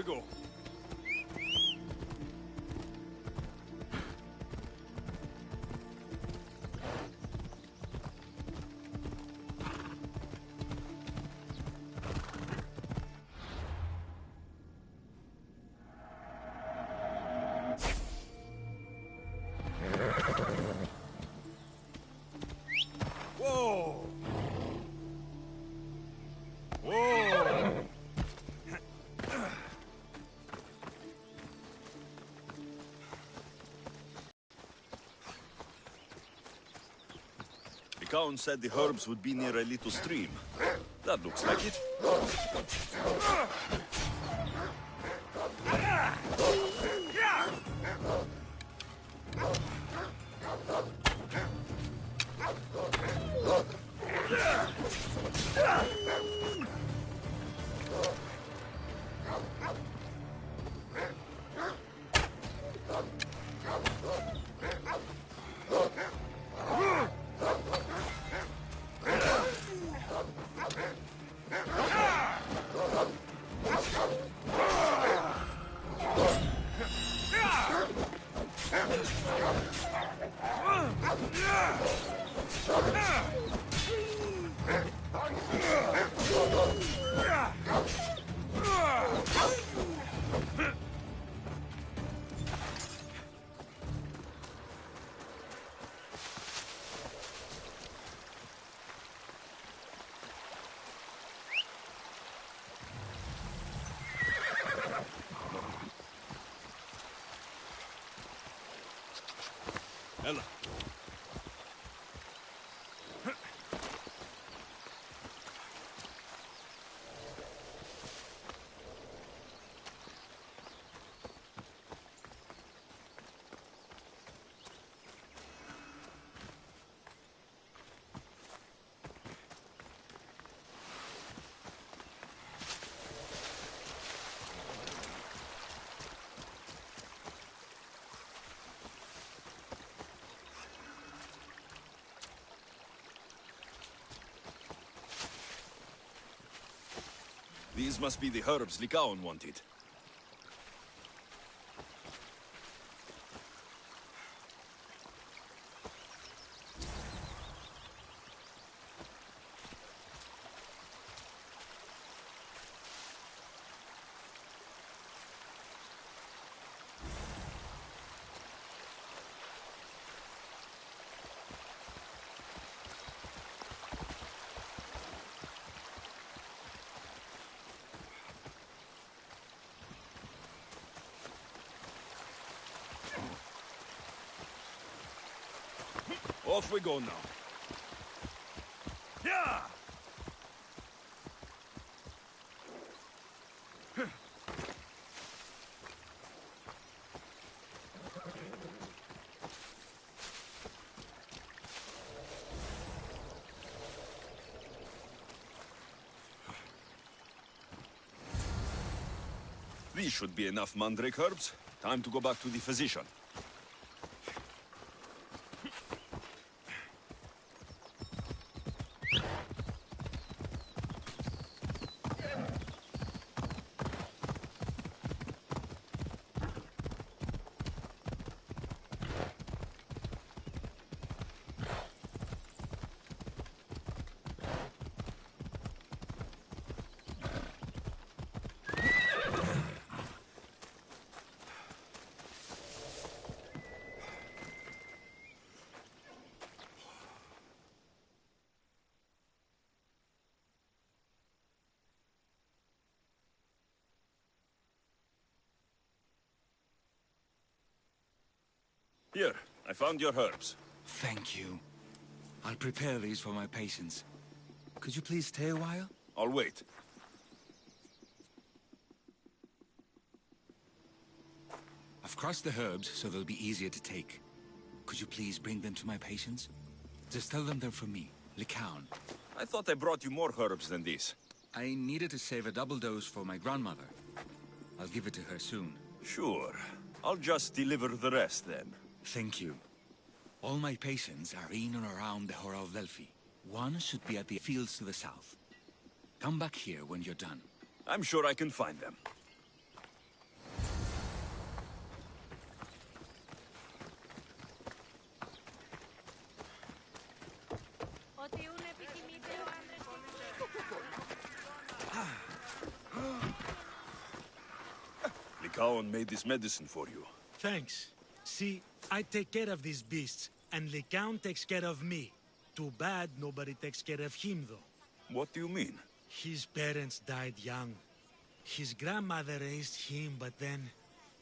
we go. Whoa! Whoa! The Count said the herbs would be near a little stream. That looks like it. Ella. These must be the herbs Lycaon wanted. Off we go now. Yeah! These should be enough mandrake herbs. Time to go back to the physician. Here, I found your herbs. Thank you. I'll prepare these for my patients. Could you please stay a while? I'll wait. I've crushed the herbs so they'll be easier to take. Could you please bring them to my patients? Just tell them they're from me, Lycaon. I thought I brought you more herbs than these. I needed to save a double dose for my grandmother. I'll give it to her soon. Sure. I'll just deliver the rest then. Thank you. All my patients are in and around the Hora of Delphi. One should be at the fields to the south. Come back here when you're done. I'm sure I can find them. Lycaon made this medicine for you. Thanks. See, I take care of these beasts, and Lycaon takes care of me. Too bad nobody takes care of him, though. What do you mean? His parents died young. His grandmother raised him, but then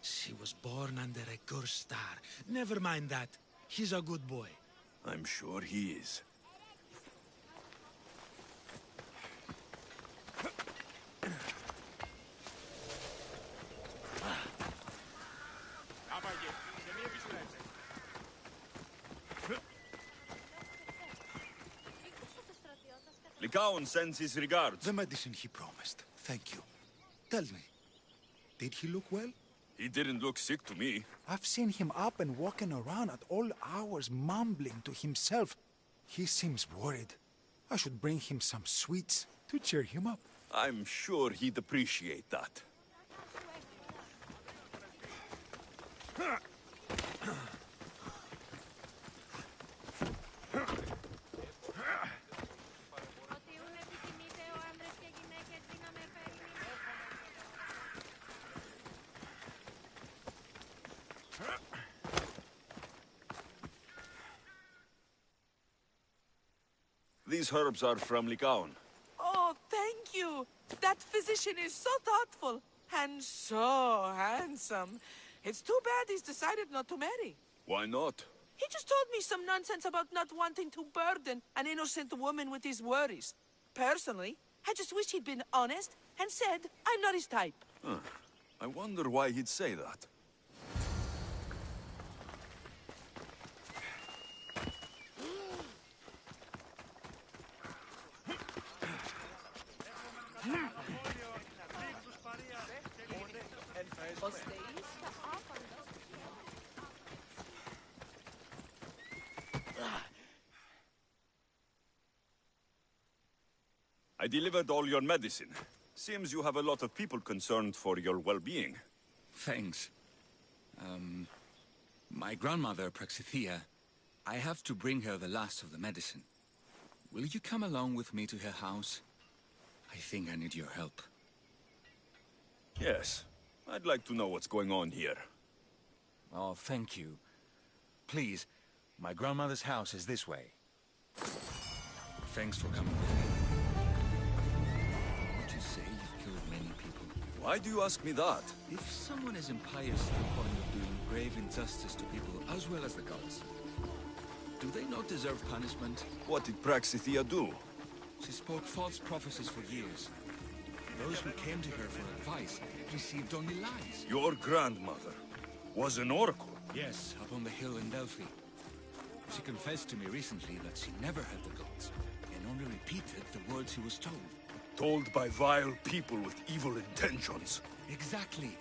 she was born under a cursed star. Never mind that. He's a good boy. I'm sure he is. Lycaon sends his regards. The medicine he promised. Thank you. Tell me, did he look well? He didn't look sick to me. I've seen him up and walking around at all hours, mumbling to himself. He seems worried. I should bring him some sweets to cheer him up. I'm sure he'd appreciate that. These herbs are from Lycaon. Oh, thank you. That physician is so thoughtful and so handsome. It's too bad he's decided not to marry. Why not? He just told me some nonsense about not wanting to burden an innocent woman with his worries. Personally, I just wish he'd been honest and said I'm not his type. I wonder why he'd say that. I delivered all your medicine. Seems you have a lot of people concerned for your well-being. Thanks. My grandmother, Praxithea, I have to bring her the last of the medicine. Will you come along with me to her house? I think I need your help. Yes. I'd like to know what's going on here. Oh, thank you. Please, my grandmother's house is this way. Thanks for coming with me. Would you say you've killed many people? Why do you ask me that? If someone is impious to the point of doing grave injustice to people as well as the gods, do they not deserve punishment? What did Praxithea do? She spoke false prophecies for years. Those who came to her for advice received only lies. Your grandmother was an oracle. Yes, up on the hill in Delphi. She confessed to me recently that she never heard the gods, and only repeated the words she was told. Told by vile people with evil intentions. Exactly.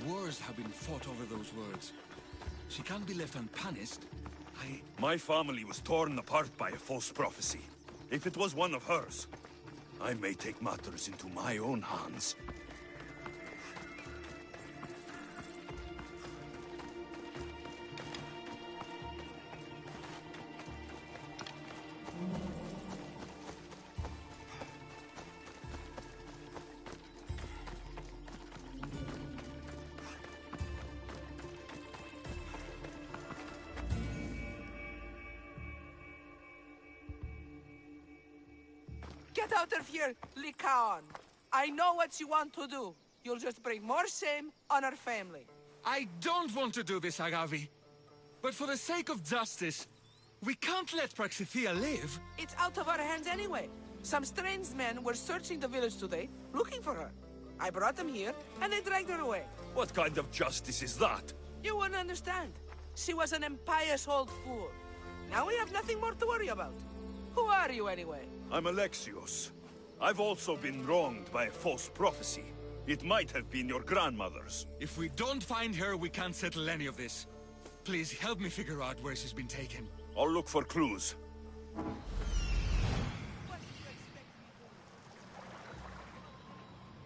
Wars have been fought over those words. She can't be left unpunished. My family was torn apart by a false prophecy. If it was one of hers, I may take matters into my own hands. Get out of here, Lycaon. I know what you want to do. You'll just bring more shame on our family. I don't want to do this, Agavi. But for the sake of justice, we can't let Praxithea live. It's out of our hands anyway. Some strange men were searching the village today, looking for her. I brought them here, and they dragged her away. What kind of justice is that? You wouldn't understand. She was an impious old fool. Now we have nothing more to worry about. Who are you, anyway? I'm Alexios. I've also been wronged by a false prophecy. It might have been your grandmother's. If we don't find her, we can't settle any of this. Please help me figure out where she's been taken. I'll look for clues. What do you expect me to do?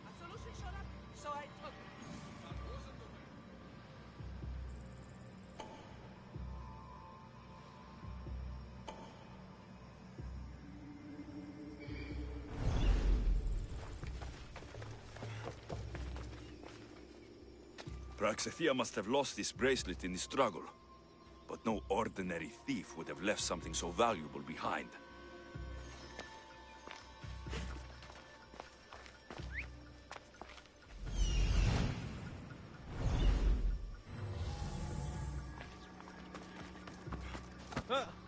A solution showed up, so I took it. Praxithea must have lost this bracelet in the struggle. But no ordinary thief would have left something so valuable behind.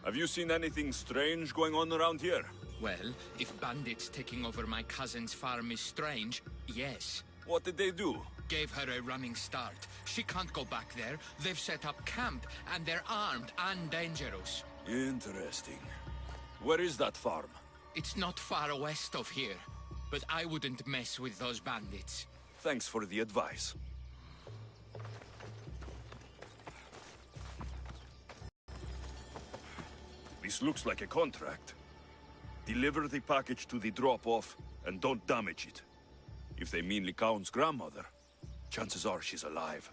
Have you seen anything strange going on around here? Well, if bandits taking over my cousin's farm is strange, yes. What did they do? Gave her a running start. She can't go back there. They've set up camp, and they're armed and dangerous. Interesting. Where is that farm? It's not far west of here, but I wouldn't mess with those bandits. Thanks for the advice. This looks like a contract. Deliver the package to the drop-off, and don't damage it. If they mean Lycaon's grandmother, chances are she's alive.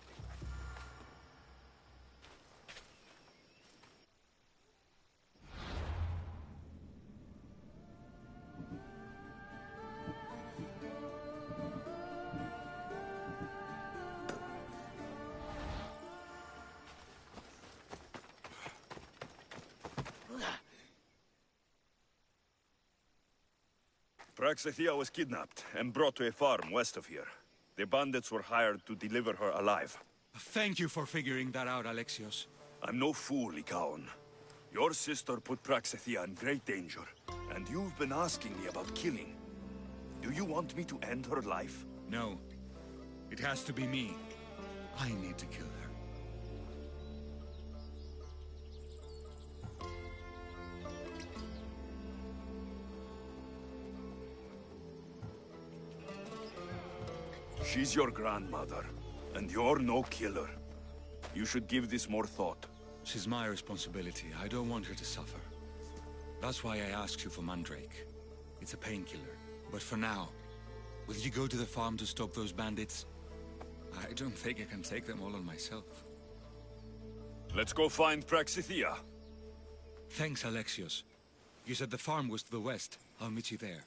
Praxithea was kidnapped and brought to a farm west of here. The bandits were hired to deliver her alive. Thank you for figuring that out, Alexios. I'm no fool, Lycaon. Your sister put Praxithea in great danger, and you've been asking me about killing. Do you want me to end her life? No. It has to be me. I need to kill her. She's your grandmother, and you're no killer. You should give this more thought. She's my responsibility. I don't want her to suffer. That's why I asked you for Mandrake. It's a painkiller. But for now, will you go to the farm to stop those bandits? I don't think I can take them all on myself. Let's go find Praxithea. Thanks, Alexios. You said the farm was to the west. I'll meet you there.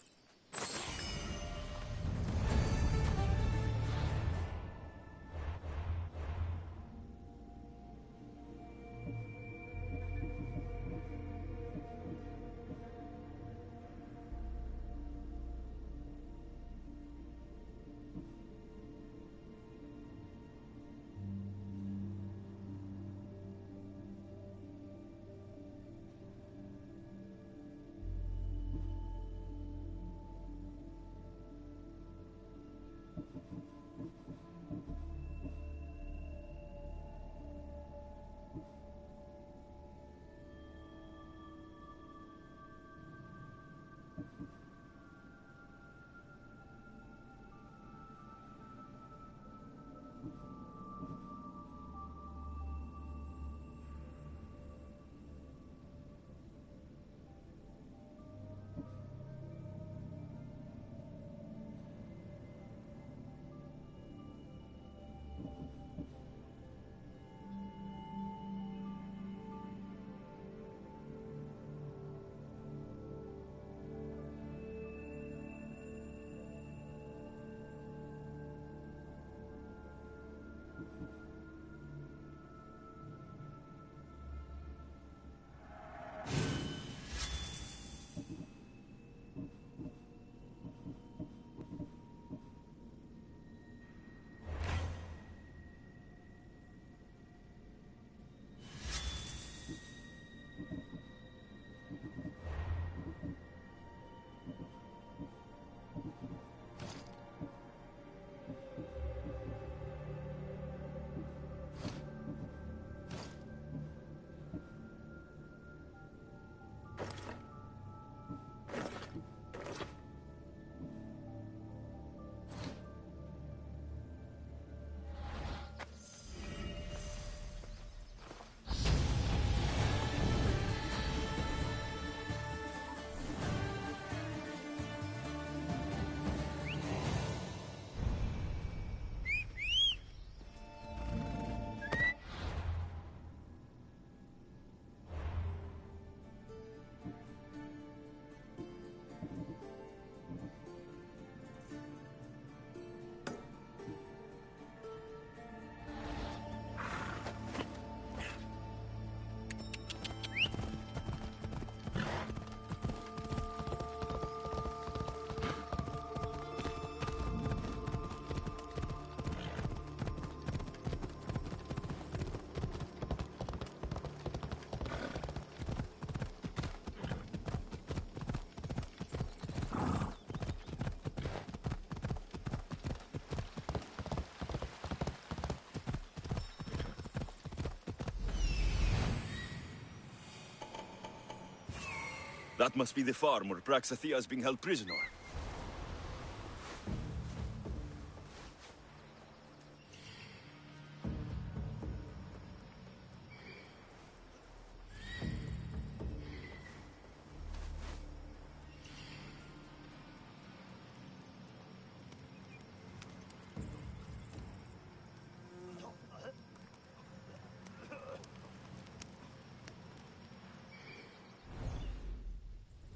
That must be the farm where Praxathea is being held prisoner.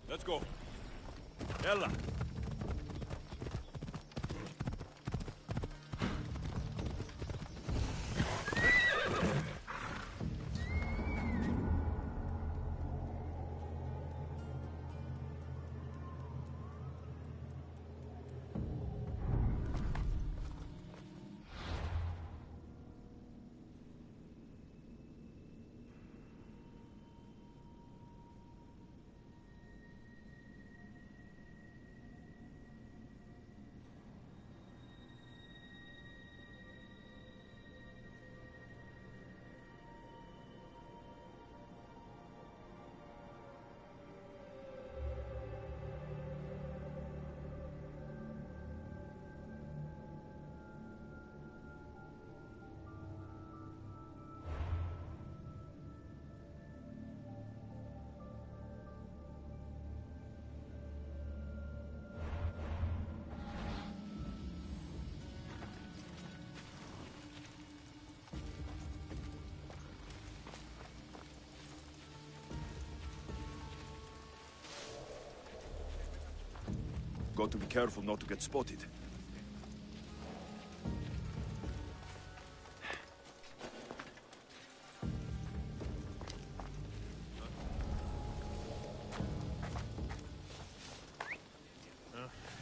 Let's go. Ella! Got to be careful not to get spotted.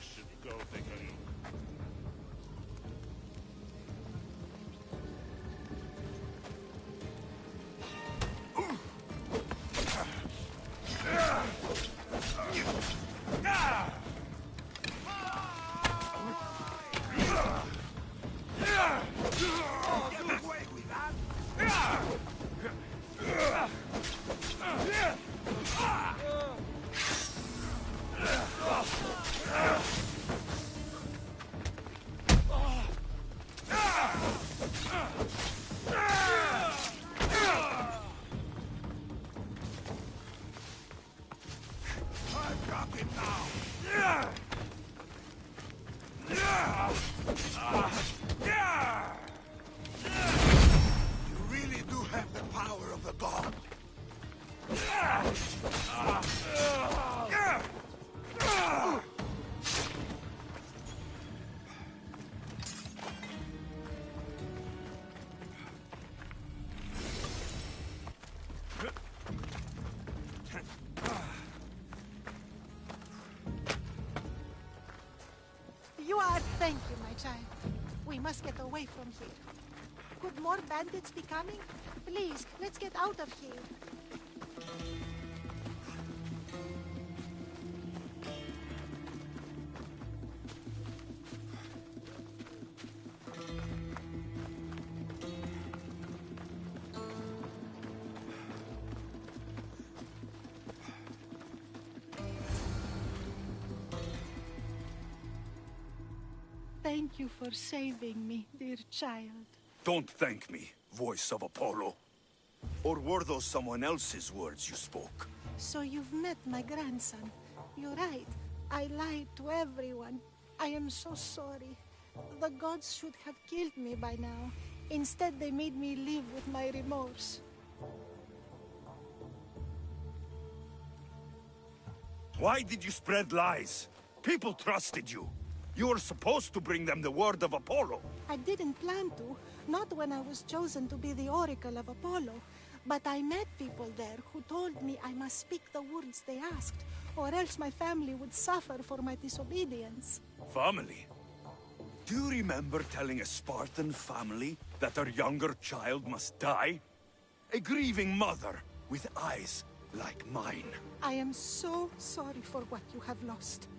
Should go take a look. You really do have the power of the god. You are... Thank you, my child. We must get away from here. Could more bandits be coming? Please, let's get out of here. Thank you for saving me, dear child. Don't thank me, voice of Apollo. Or were those someone else's words you spoke? So you've met my grandson. You're right. I lied to everyone. I am so sorry. The gods should have killed me by now. Instead, they made me live with my remorse. Why did you spread lies? People trusted you. You were supposed to bring them the word of Apollo. I didn't plan to, not when I was chosen to be the Oracle of Apollo. But I met people there who told me I must speak the words they asked, or else my family would suffer for my disobedience. Family? Do you remember telling a Spartan family that their younger child must die? A grieving mother with eyes like mine. I am so sorry for what you have lost.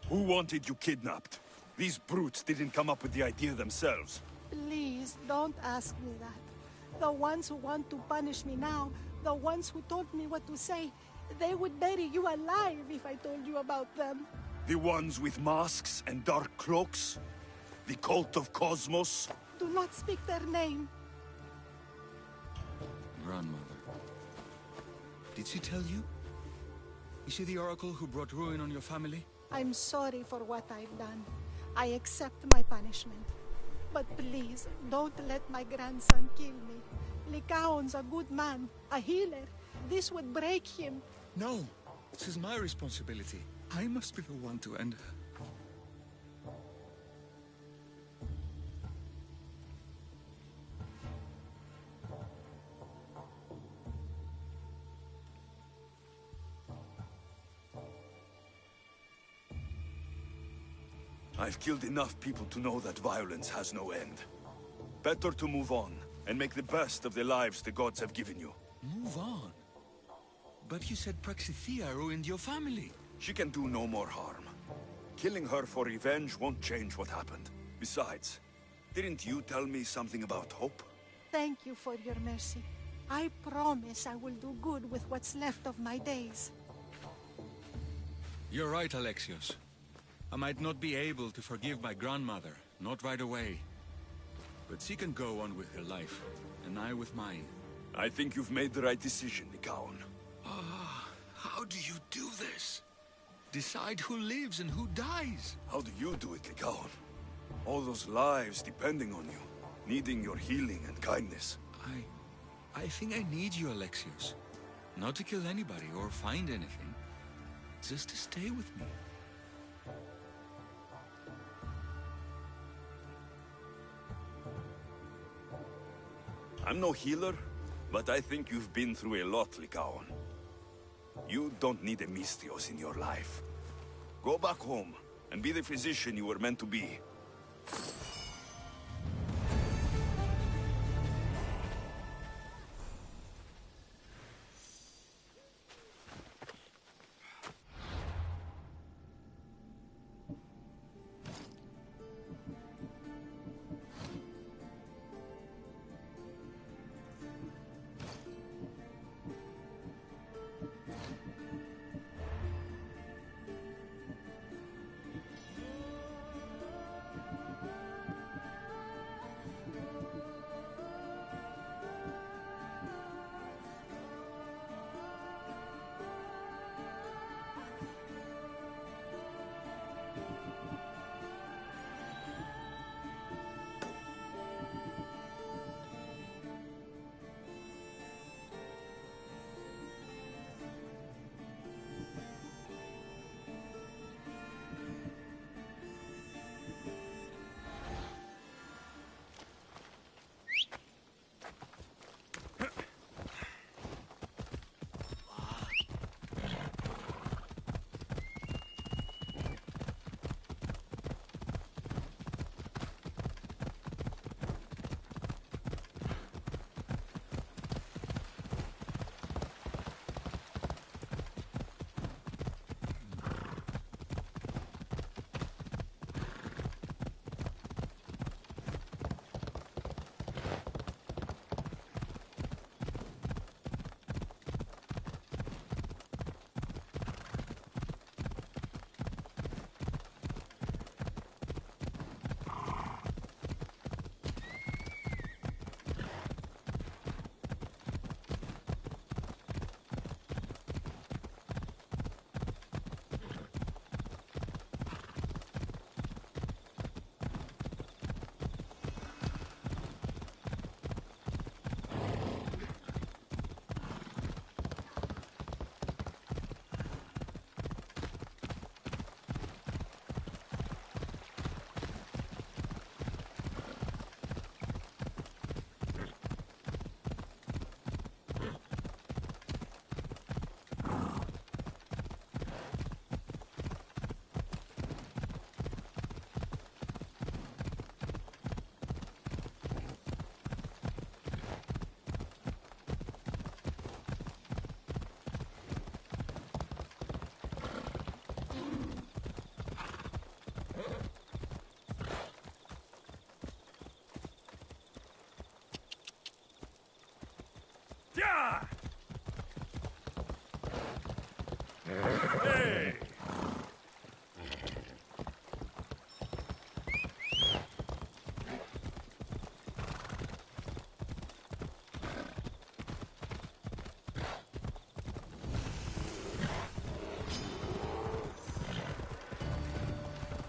Who wanted you kidnapped? These brutes didn't come up with the idea themselves. Please, don't ask me that. The ones who want to punish me now The ones who told me what to say, they would bury you alive if I told you about them. The ones with masks and dark cloaks? The cult of Cosmos? Do not speak their name. Grandmother. Did she tell you? Is she the oracle who brought ruin on your family? I'm sorry for what I've done. I accept my punishment. But please, don't let my grandson kill me. Lycaon's a good man, a healer. This would break him. No, this is my responsibility. I must be the one to end her. I've killed enough people to know that violence has no end. Better to move on, and make the best of the lives the gods have given you. Move on? But you said Praxithea ruined your family. She can do no more harm. Killing her for revenge won't change what happened. Besides, didn't you tell me something about hope? Thank you for your mercy. I promise I will do good with what's left of my days. You're right, Alexios. I might not be able to forgive my grandmother, not right away. But she can go on with her life, and I with mine. I think you've made the right decision, Lycaon. How do you do this? Decide who lives and who dies? How do you do it, Lycaon? All those lives depending on you, needing your healing and kindness. I think I need you, Alexios. Not to kill anybody or find anything. Just to stay with me. I'm no healer, but I think you've been through a lot, Lycaon. You don't need a Misthios in your life. Go back home, and be the physician you were meant to be.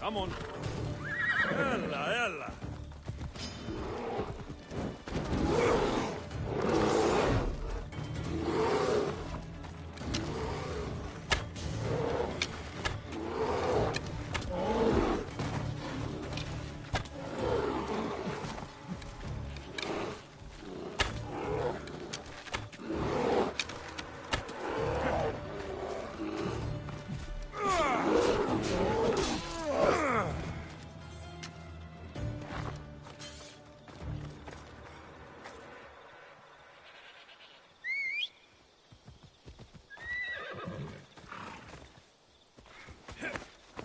Come on. Ella, ella.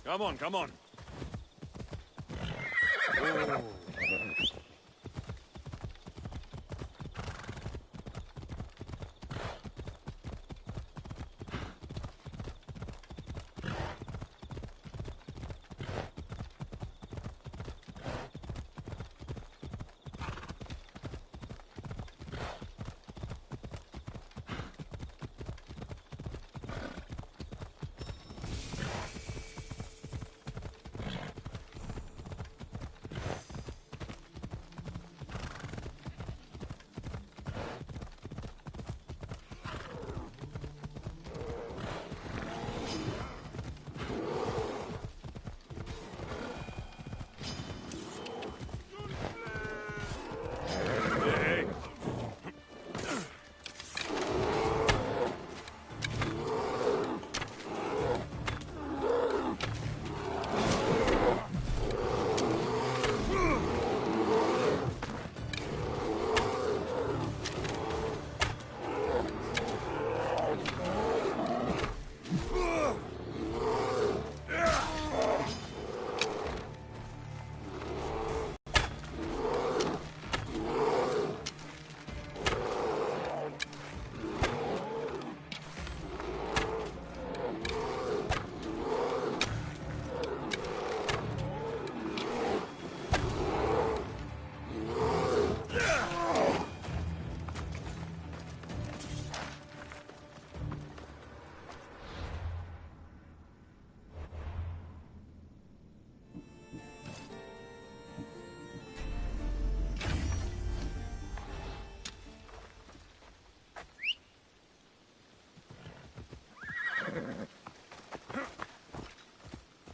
Come on, come on. Oh.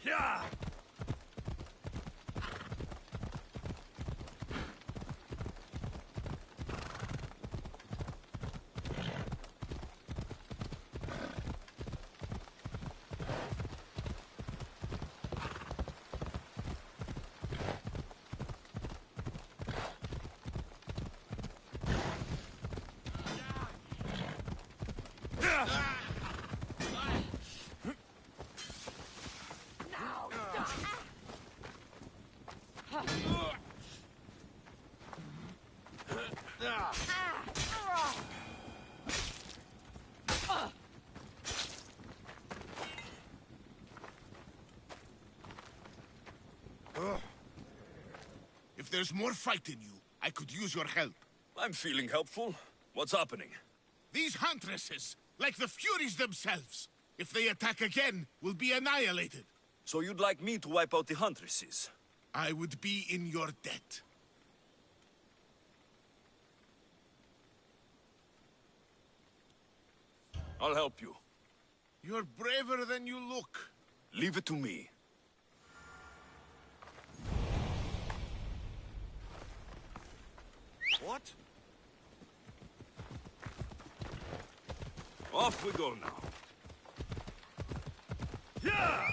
Yeah! If there's more fight in you, I could use your help. I'm feeling helpful. What's happening? These huntresses, like the Furies themselves, if they attack again, will be annihilated. So you'd like me to wipe out the huntresses? I would be in your debt. I'll help you. You're braver than you look. Leave it to me. What? Off we go now. Yeah!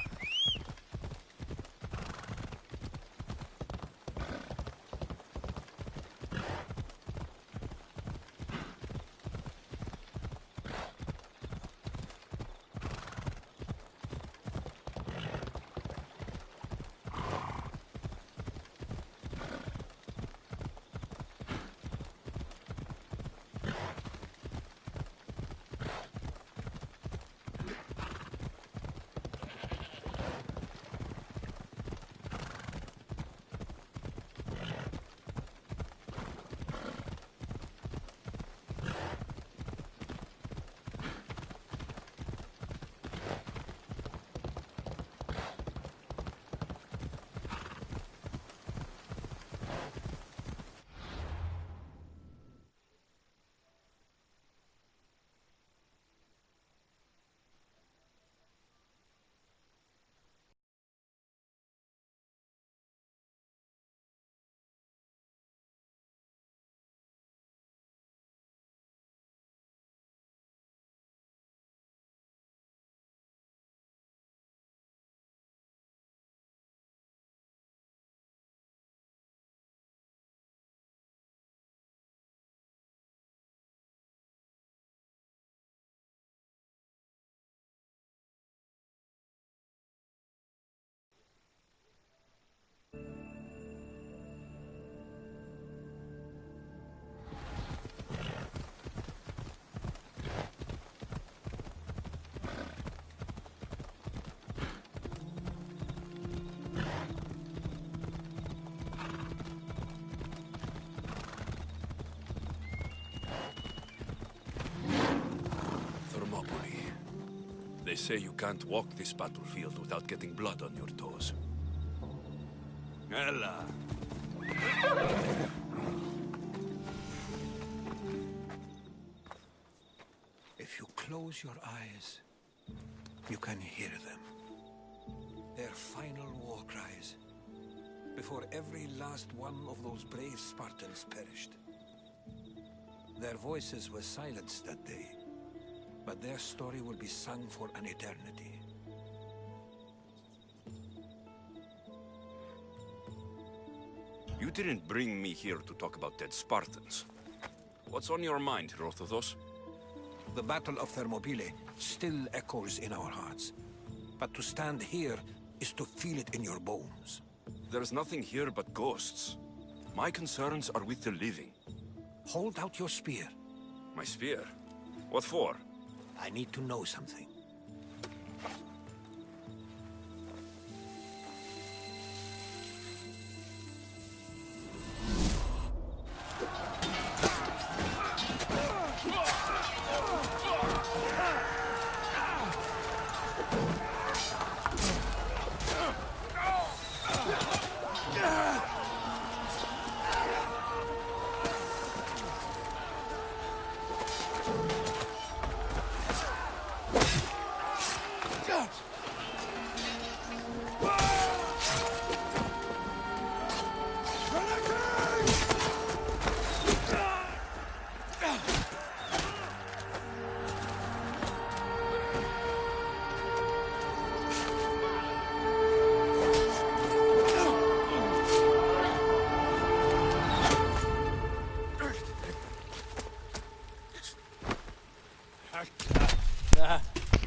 say you can't walk this battlefield without getting blood on your toes. Ella. If you close your eyes, you can hear them. Their final war cries, before every last one of those brave Spartans perished. Their voices were silenced that day, but their story will be sung for an eternity. You didn't bring me here to talk about dead Spartans. What's on your mind, Herodotus? The Battle of Thermopylae still echoes in our hearts. But to stand here is to feel it in your bones. There's nothing here but ghosts. My concerns are with the living. Hold out your spear. My spear? What for? I need to know something.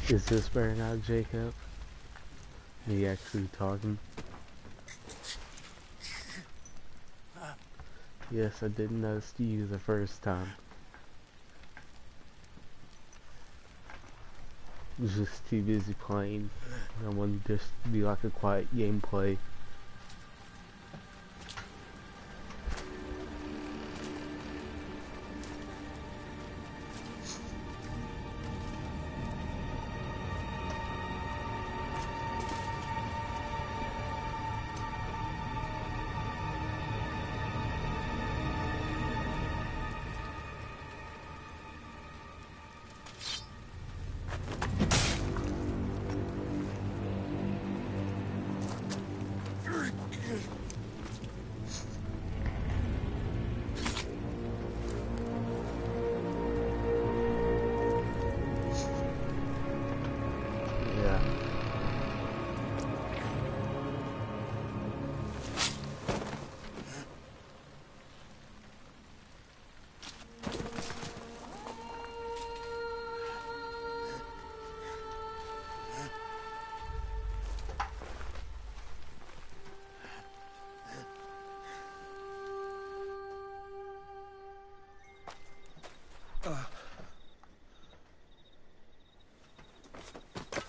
Is this better now, Jacob? Are you actually talking? Yes, I didn't notice you the first time. I was just too busy playing. I wanted this to be like a quiet gameplay.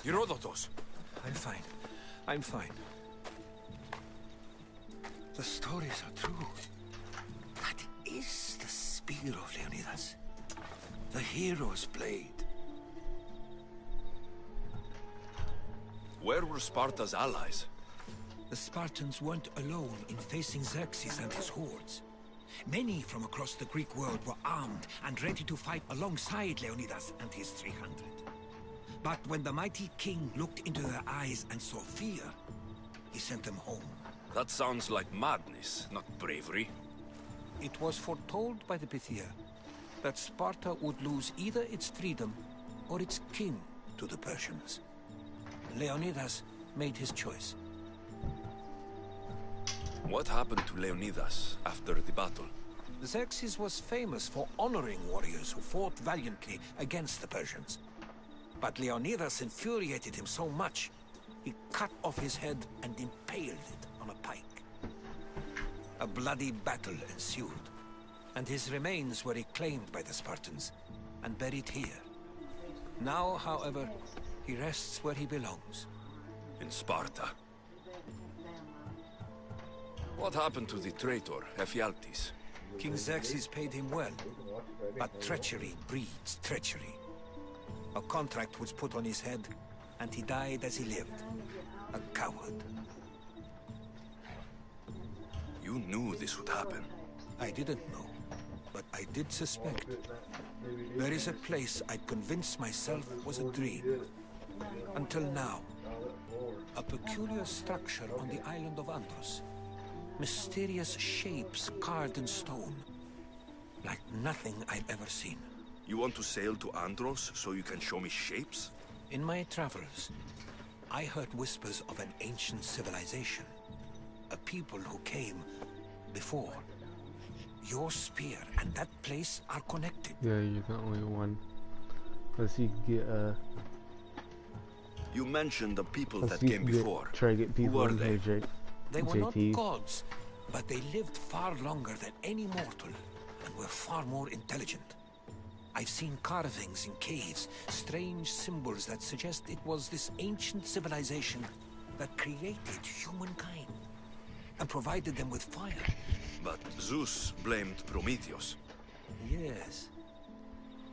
Herodotus! I'm fine. I'm fine. The stories are true. That is the spear of Leonidas. The hero's blade. Where were Sparta's allies? The Spartans weren't alone in facing Xerxes and his hordes. Many from across the Greek world were armed and ready to fight alongside Leonidas and his 300. But when the mighty king looked into their eyes and saw fear, he sent them home. That sounds like madness, not bravery. It was foretold by the Pythia that Sparta would lose either its freedom or its king to the Persians. Leonidas made his choice. What happened to Leonidas after the battle? Xerxes was famous for honoring warriors who fought valiantly against the Persians. But Leonidas infuriated him so much, he cut off his head and impaled it on a pike. A bloody battle ensued, and his remains were reclaimed by the Spartans and buried here. Now, however, he rests where he belongs. In Sparta. What happened to the traitor, Ephialtes? King Xerxes paid him well, but treachery breeds treachery. A contract was put on his head, and he died as he lived. A coward. You knew this would happen. I didn't know, but I did suspect. There is a place I'd convinced myself was a dream. Until now. A peculiar structure on the island of Andros. Mysterious shapes carved in stone. Like nothing I've ever seen. You want to sail to Andros so you can show me shapes? In my travels, I heard whispers of an ancient civilization. A people who came before. Your spear and that place are connected. Yeah, you're the only one. Plus you can get You mentioned the people plus that you came can before. try to get Who people were in they? here, Jake. They were not JT. gods, but they lived far longer than any mortal, and were far more intelligent. I've seen carvings in caves, strange symbols that suggest it was this ancient civilization that created humankind, and provided them with fire. But Zeus blamed Prometheus. Yes.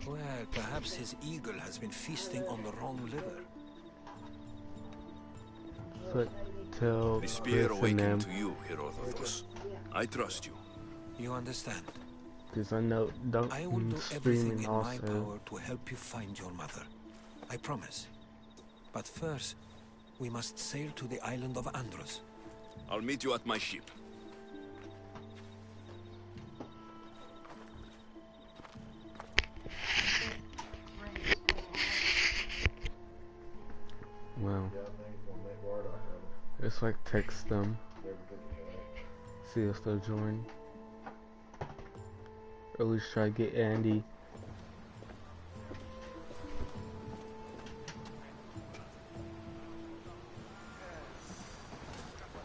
Well, perhaps his eagle has been feasting on the wrong liver. But tell The spear Chris and them, awakened to you, Herodotus. I trust you. You understand? because I know don't I will do streaming everything in my also. power to help you find your mother. I promise. But first, we must sail to the island of Andros. I'll meet you at my ship. Well, it's like text them. See if they'll join. Or at least try to get Andy.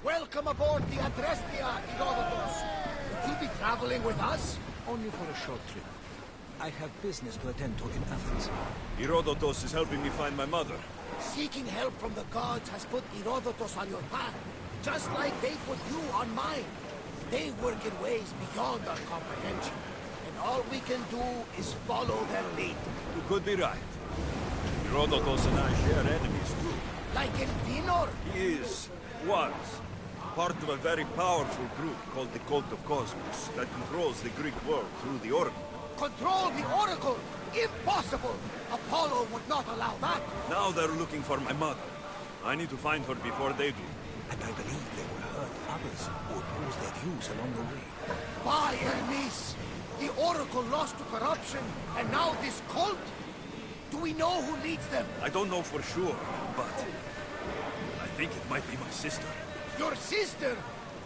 Welcome aboard the Adrestia, Herodotus. Will you be traveling with us? Only for a short trip. I have business to attend to in Athens. Herodotus is helping me find my mother. Seeking help from the gods has put Herodotus on your path, just like they put you on mine. They work in ways beyond our comprehension, and all we can do is follow their lead. You could be right. Herodotus and I share enemies too. Like in Dinor? He was, part of a very powerful group called the Cult of Cosmos that controls the Greek world through the Oracle. Control the Oracle? Impossible! Apollo would not allow that. Now they're looking for my mother. I need to find her before they do. And I believe they will hurt others who oppose their views along the way. By Hermes! The Oracle lost to corruption, and now this cult? Do we know who leads them? I don't know for sure, but I think it might be my sister. Your sister?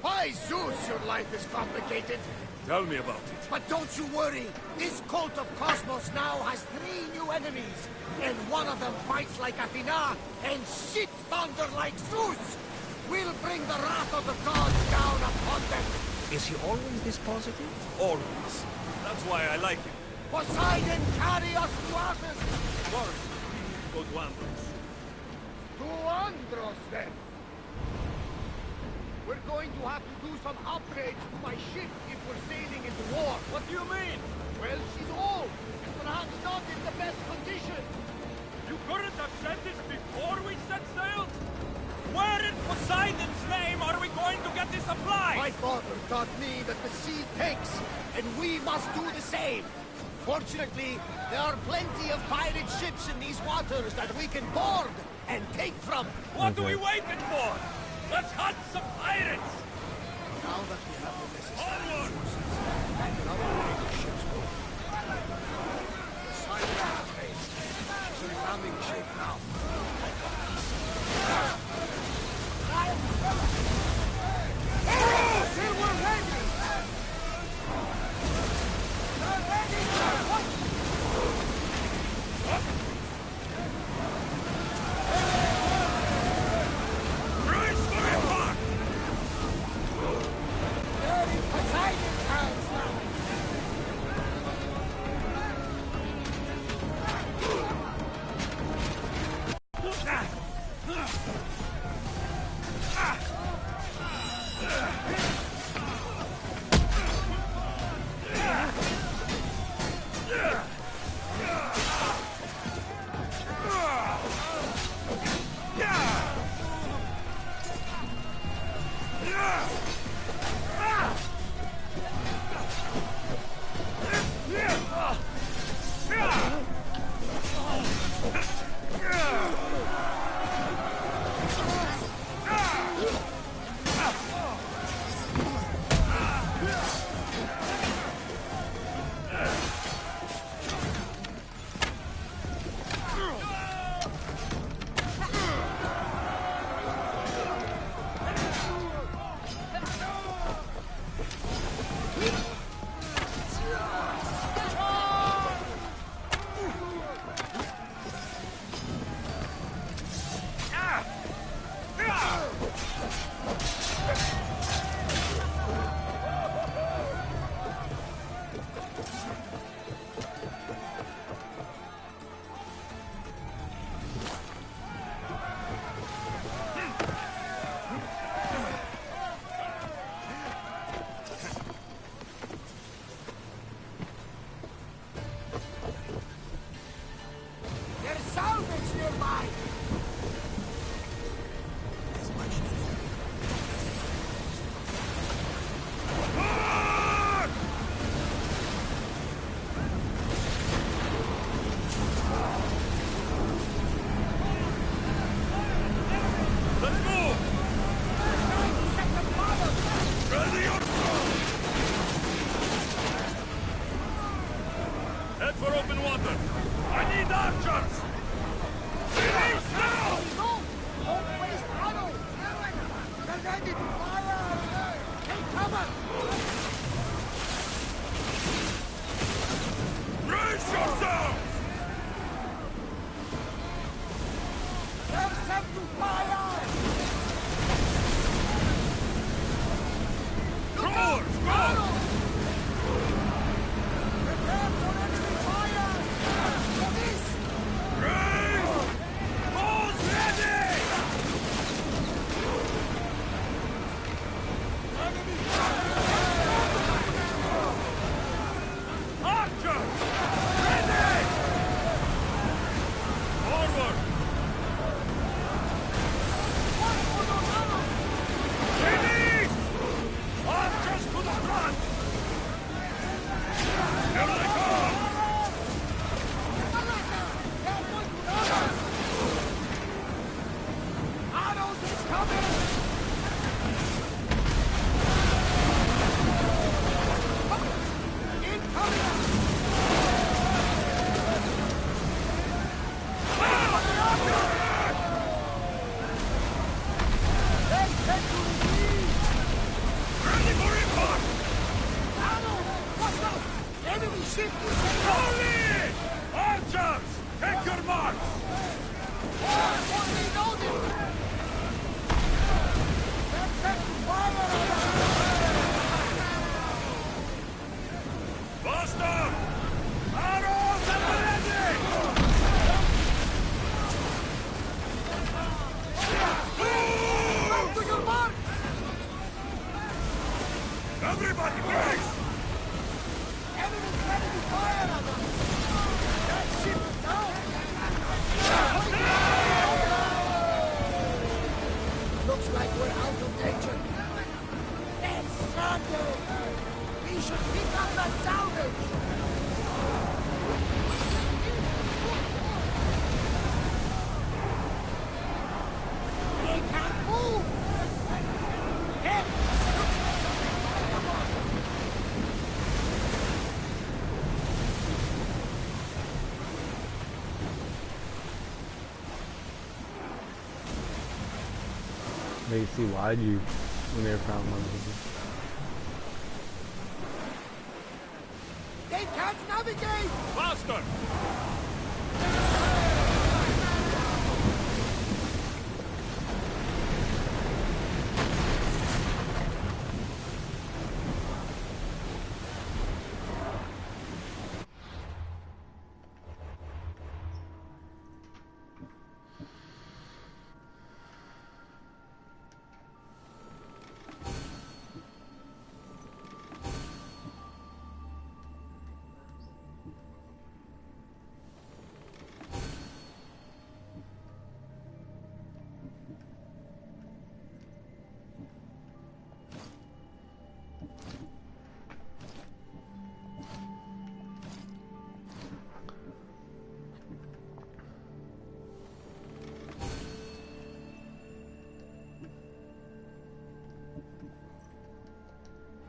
By Zeus, your life is complicated. Tell me about it. But don't you worry. This cult of Cosmos now has 3 new enemies. And one of them fights like Athena and shits thunder like Zeus. We'll bring the wrath of the gods down upon them. Is he always this positive? Always. That's why I like him. Poseidon, carry us to Athens. First, go to Andros. To Andros, then. We're going to have to do some upgrades to my ship if we're sailing into war. What do you mean? Well, she's old, and perhaps not in the best condition. You couldn't have said this before we set sail? Where in Poseidon's name are we going to get this supplies? My father taught me that the sea takes, and we must do the same. Fortunately, there are plenty of pirate ships in these waters that we can board and take from. What are we waiting for? Let's hunt some pirates! Now that we have the necessary Onward! resources, we can upgrade the ship's hull. The side of the face is in ramming shape now. Till we're ready! We're ready! They're in Poseidon's house! for open water! I need archers! Release now! Don't waste ammo! They're ready to fire! Take cover! Brace yourselves! There's them to fire! Throwers, go! Prepare for enemy fire! For this! Raise! Bows ready! Archers! Ready! Forward! Release! Archers to the front! Here they come! Arrows is coming! Incoming! They take to the lead! Ready for impact! Arrows! Watch out! Enemy ship is Holy! Archers! Take your marks! reloading! They're set to fire! Faster! Arrows at the ready! Back to your mark! Everybody, brace! Enemy's ready to fire at us! That ship's down! Looks like we're out of danger. It's Sunday! We should pick up that salvage! They can't move! Hey! They see why you when they found my movie. They can't navigate! Faster!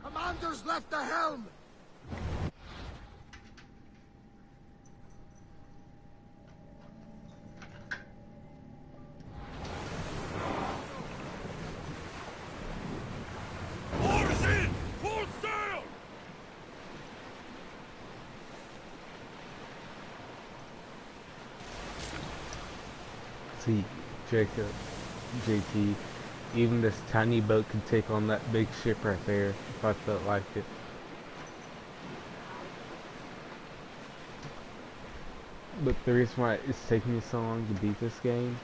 Commander's left the helm! Oars in! Full sail! See, Jacob, JT, even this tiny boat could take on that big ship right there if I felt like it. But the reason why it's taking me so long to beat this game,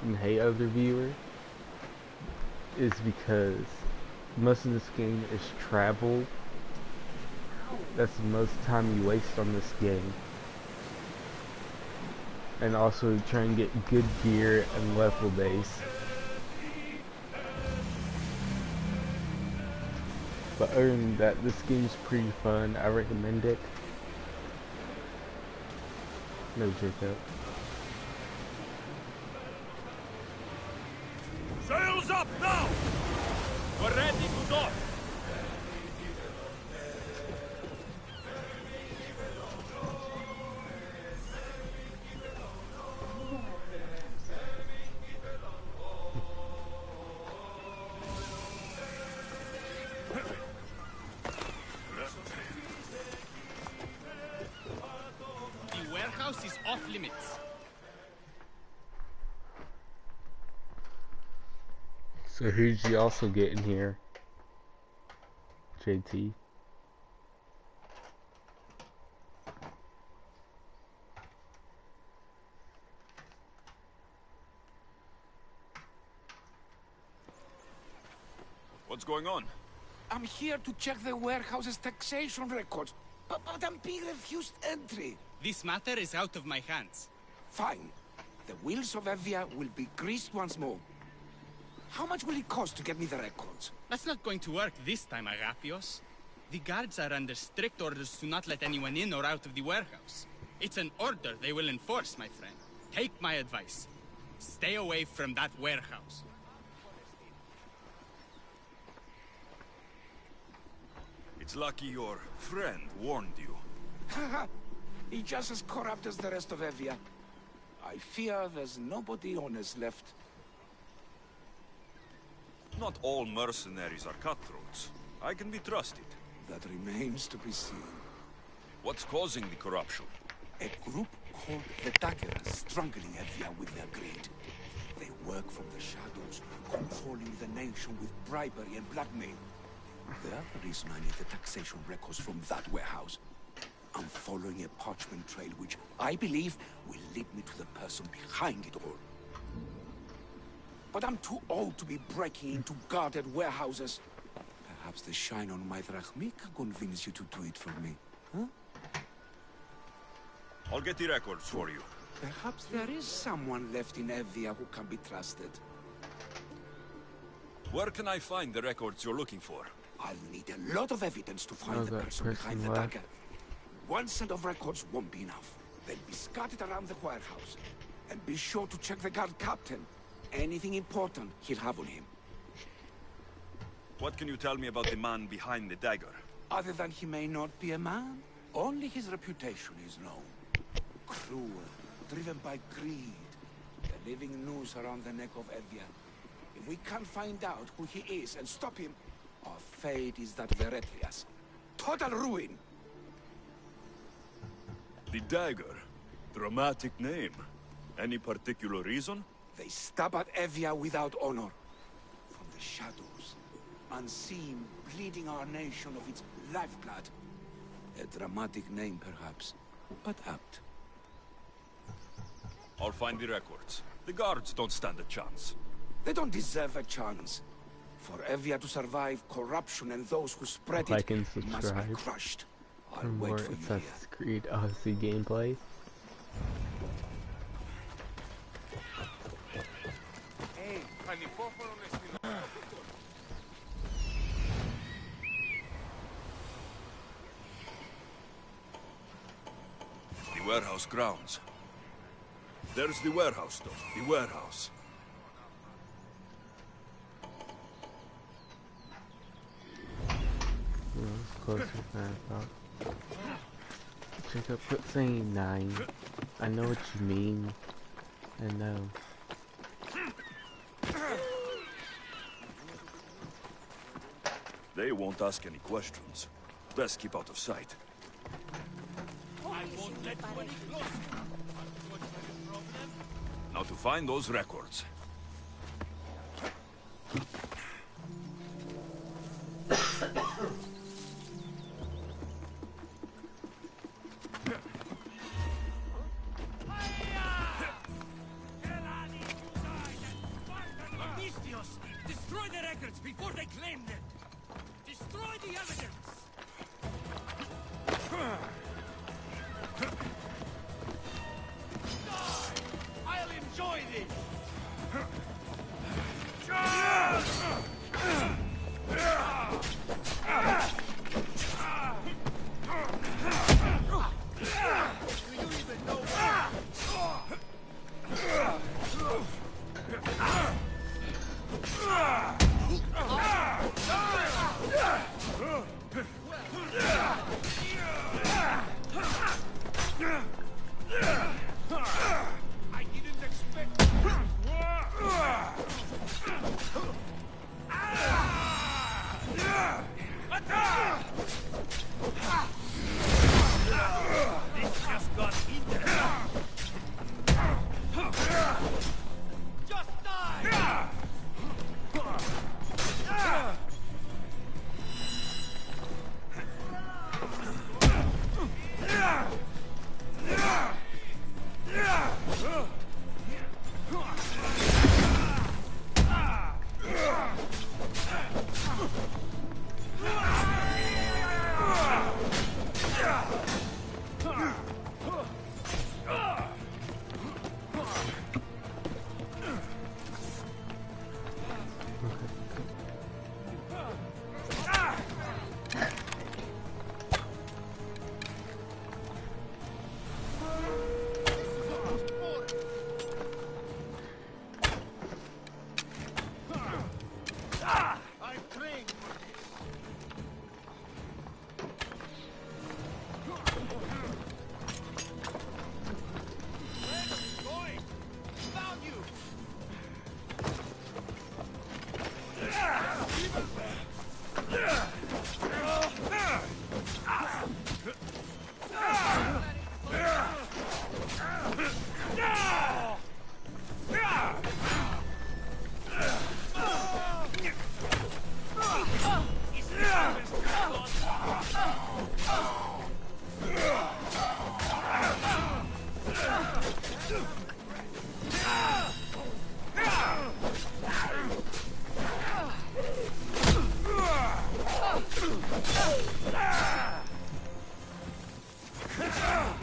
and hey other viewer, is because most of this game is travel. That's the most time you waste on this game. And also try and get good gear and level base. But other than that, this game's pretty fun. I recommend it. No Jacob. Sails up now! We're ready to dock! warehouse is off limits. So who did you also get in here? JT. What's going on? I'm here to check the warehouse's taxation records, but I'm being refused entry. This matter is out of my hands. Fine. The wheels of Evia will be greased once more. How much will it cost to get me the records? That's not going to work this time, Agapios. The guards are under strict orders to not let anyone in or out of the warehouse. It's an order they will enforce, my friend. Take my advice. Stay away from that warehouse. It's lucky your friend warned you. Haha, he's just as corrupt as the rest of Evia. I fear there's nobody honest left. Not all mercenaries are cutthroats. I can be trusted. That remains to be seen. What's causing the corruption? A group called the Daggers strangling Evia with their greed. They work from the shadows, controlling the nation with bribery and blackmail. The other reason I need the taxation records from that warehouse. I'm following a parchment trail which I believe will lead me to the person behind it all. But I'm too old to be breaking into guarded warehouses. Perhaps the shine on my drachmi can convince you to do it for me, huh? I'll get the records for you. Perhaps there is someone left in Evia who can be trusted. Where can I find the records you're looking for? I'll need a lot of evidence to find the person behind the dagger. One set of records won't be enough. They'll be scattered around the warehouse. And be sure to check the guard captain. Anything important, he'll have on him. What can you tell me about the man behind the dagger? Other than he may not be a man, only his reputation is known. Cruel, driven by greed. The living noose around the neck of Evia. If we can't find out who he is and stop him, our fate is that of Eretrias. Total ruin! The dagger? Dramatic name. Any particular reason? They stab at Evia without honor. From the shadows, unseen, bleeding our nation of its lifeblood. A dramatic name, perhaps, but apt. I'll find the records. The guards don't stand a chance. They don't deserve a chance. For Evia to survive corruption and those who spread Like it and must subscribe be crushed. I'll for more wait for you here. Assassin's Creed Odyssey gameplay. The warehouse grounds. There's the warehouse, though. The warehouse. Closer than I thought. Jacob, quit saying 9. I know what you mean. I know. They won't ask any questions. Best keep out of sight. I won't let you any closer. Now to find those records. Destroy the records before they claim them! Destroy the evidence! I'll enjoy this! Do you even know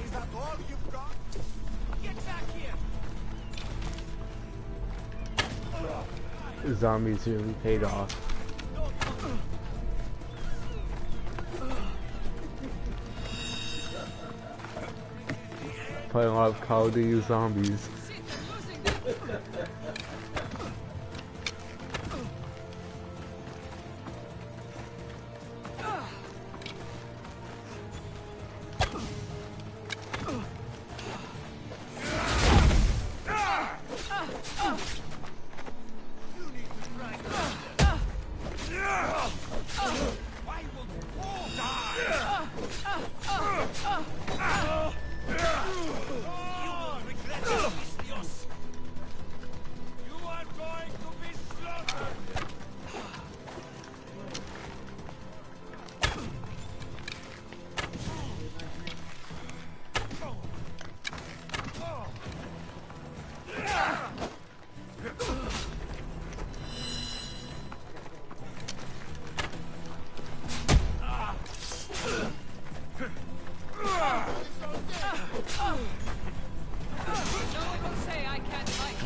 Is that all you've got? Get back here! The zombies really paid off. Playing a lot of Call of Duty Zombies.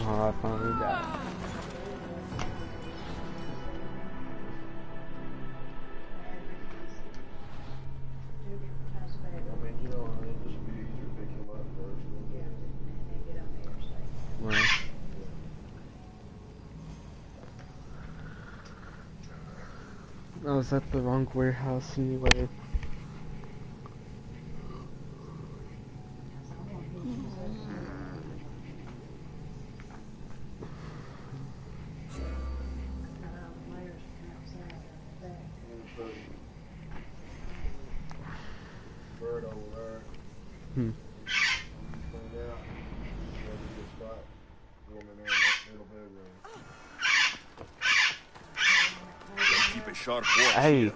Oh, I finally died. Well, I was at the wrong warehouse anyway. Keep a sharp watch Hey. here.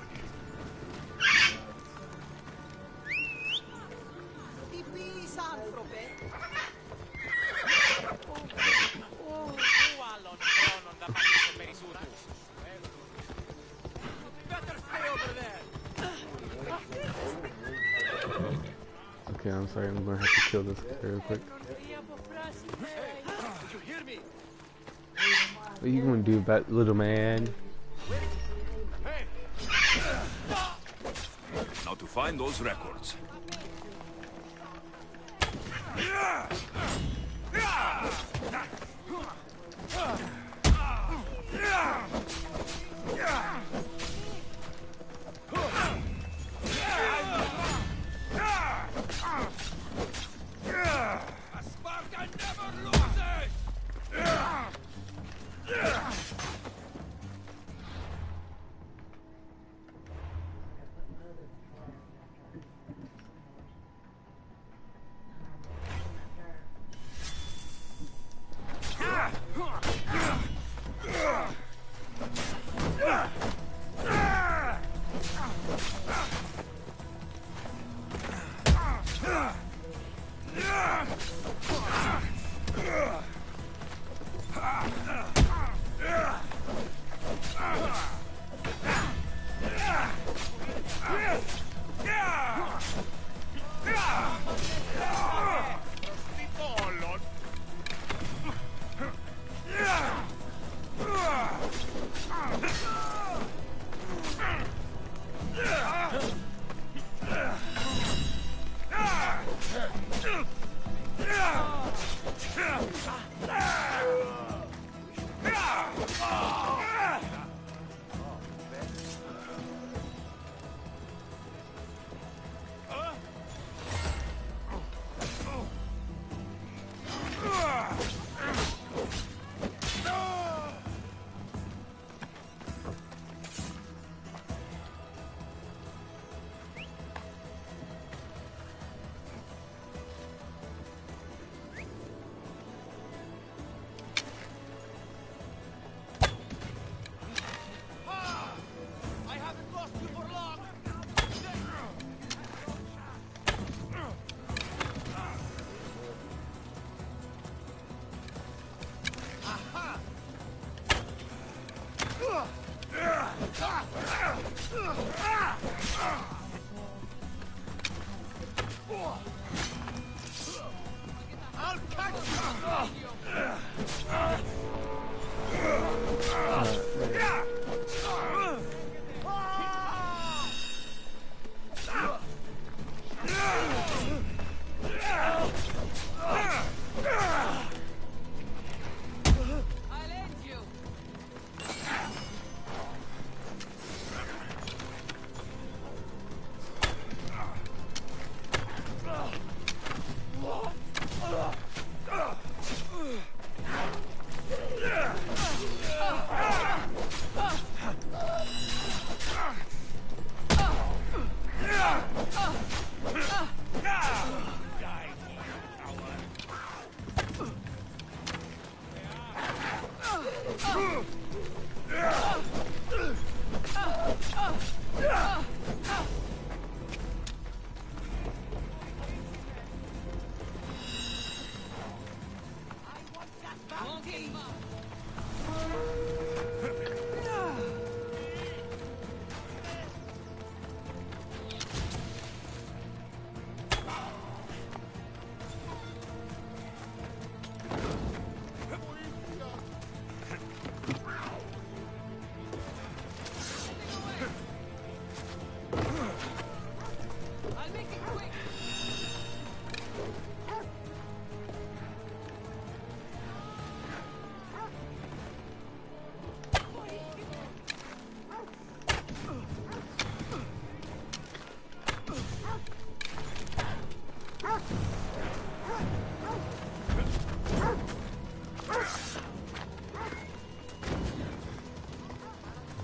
Okay, I'm sorry, I'm gonna have to kill this guy real quick. What are you gonna do about it, little man? Now to find those records.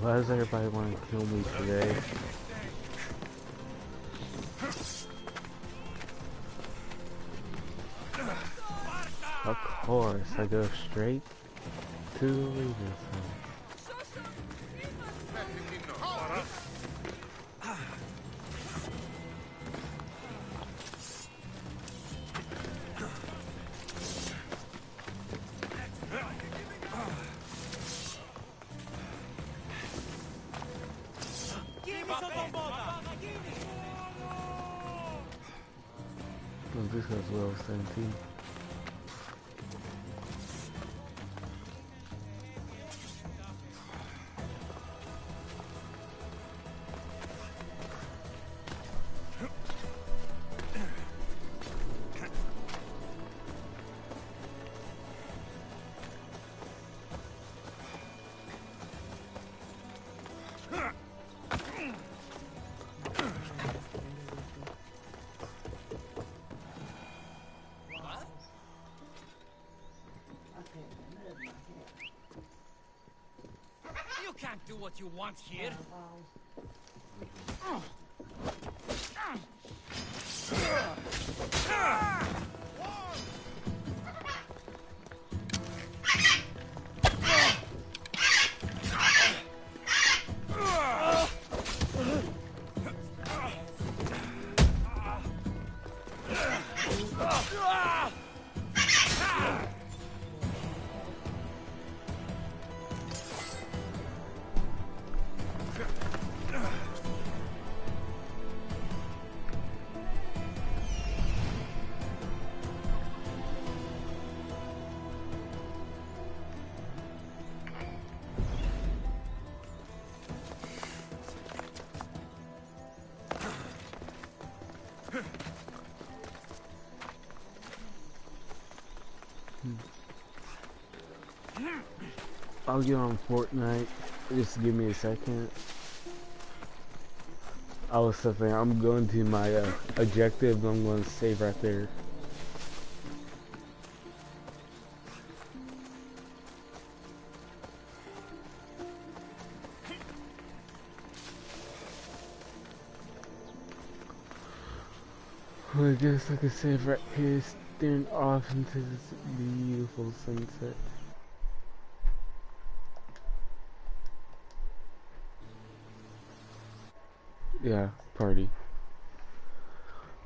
Why does everybody want to kill me today? Of course, I go straight to the Legion's house. Oh, this has level 17. You can't do what you want here. I'll get on Fortnite. Just give me a second. I was saying I'm going to my objective. I'm going to save right there. Well, I guess I can save right here, staring off into this beautiful sunset. Yeah, party.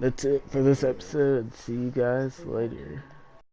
That's it for this episode. See you guys later.